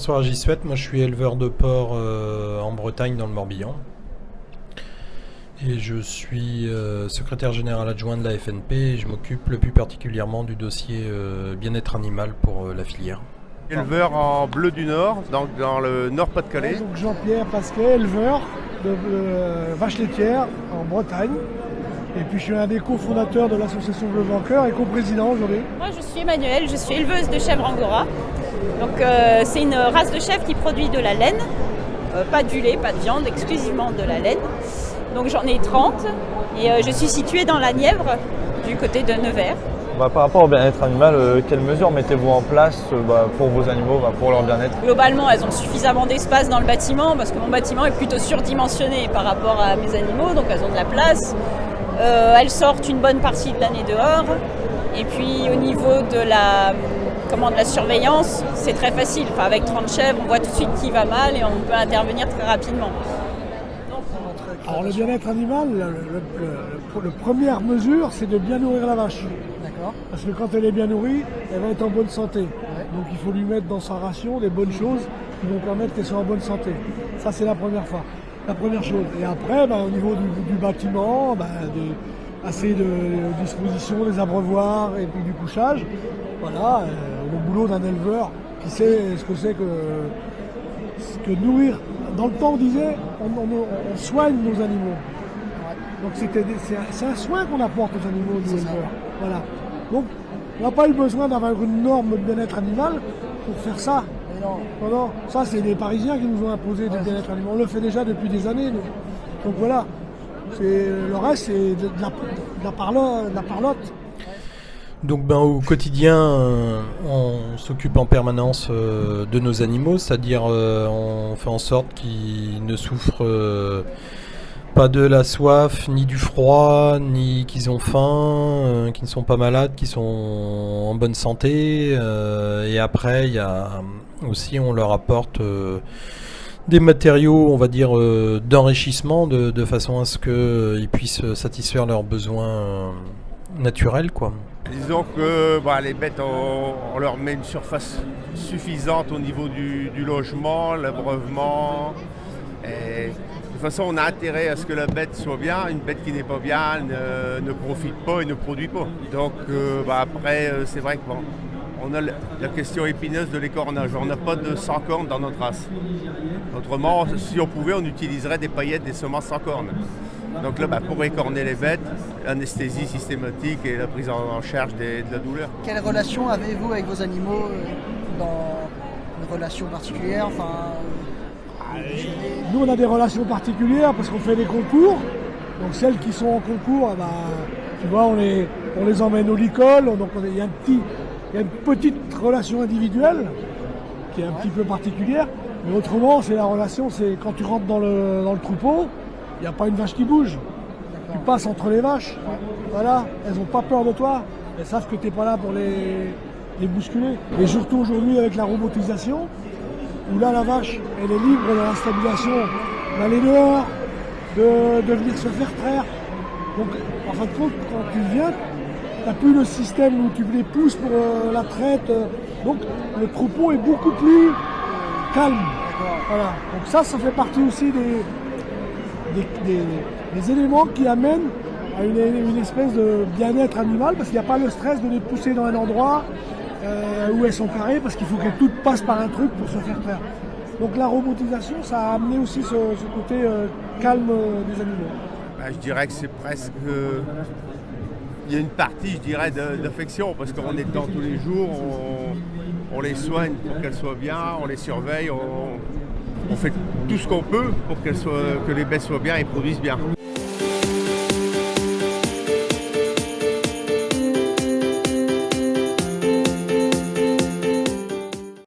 François Ragissuette, moi je suis éleveur de porcs en Bretagne dans le Morbihan. Et je suis secrétaire général adjoint de la FNP et je m'occupe le plus particulièrement du dossier bien-être animal pour la filière. Éleveur en Bleu du Nord, donc dans le Nord-Pas-de-Calais. Donc Jean-Pierre Pasquet, éleveur de vaches laitières en Bretagne. Et puis je suis un des cofondateurs de l'association Bleu Blanc Cœur et coprésident aujourd'hui. Moi je suis Emmanuelle, je suis éleveuse de chèvres Angora. Donc c'est une race de chèvre qui produit de la laine, pas du lait, pas de viande, exclusivement de la laine. Donc j'en ai 30 et je suis située dans la Nièvre, du côté de Nevers. Par rapport au bien-être animal, quelles mesures mettez-vous en place pour vos animaux, pour leur bien-être? Globalement, elles ont suffisamment d'espace dans le bâtiment parce que mon bâtiment est plutôt surdimensionné par rapport à mes animaux, donc elles ont de la place. Elles sortent une bonne partie de l'année dehors. Et puis au niveau de la surveillance, c'est très facile. Enfin, avec 30 chèvres, on voit tout de suite qui va mal et on peut intervenir très rapidement. Alors le bien-être animal, la première mesure, c'est de bien nourrir la vache. D'accord. Parce que quand elle est bien nourrie, elle va être en bonne santé. Ouais. Donc il faut lui mettre dans sa ration des bonnes choses qui vont permettre qu'elle soit en bonne santé. Ça c'est la première chose. Et après, au niveau du bâtiment, assez de dispositions, des abreuvoirs et puis du couchage. Voilà, le boulot d'un éleveur qui sait ce que c'est que nourrir. Dans le temps, on disait, on soigne nos animaux. Ouais. Donc c'est un soin qu'on apporte aux animaux, nous éleveurs. Voilà. Donc on n'a pas eu besoin d'avoir une norme de bien-être animal pour faire ça. Non. Ça c'est les Parisiens qui nous ont imposé du bien-être animal. On le fait déjà depuis des années. Nous. Donc voilà. Le reste c'est de la parlotte. Donc au quotidien, on s'occupe en permanence de nos animaux, c'est-à-dire on fait en sorte qu'ils ne souffrent pas de la soif, ni du froid, ni qu'ils ont faim, qu'ils ne sont pas malades, qu'ils sont en bonne santé. Et après, il y a aussi, on leur apporte des matériaux, on va dire, d'enrichissement, de façon à ce qu'ils puissent satisfaire leurs besoins naturels, quoi. Disons que les bêtes, on leur met une surface suffisante au niveau du logement, l'abreuvement. Et de toute façon, on a intérêt à ce que la bête soit bien. Une bête qui n'est pas bien ne profite pas et ne produit pas. Donc après, c'est vrai qu'on a la question épineuse de l'écornage. On n'a pas de sans cornes dans notre race. Autrement, si on pouvait, on utiliserait des paillettes, des semences sans cornes. Donc là, pour écorner les bêtes, l'anesthésie systématique et la prise en charge de la douleur. Quelle relation avez-vous avec vos animaux dans une relation particulière Nous, on a des relations particulières parce qu'on fait des concours. Donc celles qui sont en concours, tu vois, on les emmène au licol. Donc il y a une petite relation individuelle qui est un petit peu particulière. Mais autrement, c'est la relation, c'est quand tu rentres dans le troupeau, il n'y a pas une vache qui bouge. Tu passes entre les vaches. Voilà, elles n'ont pas peur de toi. Elles savent que tu n'es pas là pour les bousculer. Et surtout aujourd'hui avec la robotisation, où là la vache, elle est libre dans la stabilisation d'aller dehors, de venir se faire traire. Donc en fin de compte, quand tu viens, tu n'as plus le système où tu les pousses pour la traite. Donc le troupeau est beaucoup plus calme. Voilà. Donc ça fait partie aussi des éléments qui amènent à une espèce de bien-être animal parce qu'il n'y a pas le stress de les pousser dans un endroit où elles sont carrées parce qu'il faut qu'elles toutes passent par un truc pour se faire traire. Donc la robotisation, ça a amené aussi ce côté calme des animaux. Je dirais que c'est presque... il y a une partie, je dirais, d'affection parce qu'on est dedans tous les jours, on les soigne pour qu'elles soient bien, on les surveille, on fait tout ce qu'on peut pour que les bêtes soient bien et produisent bien.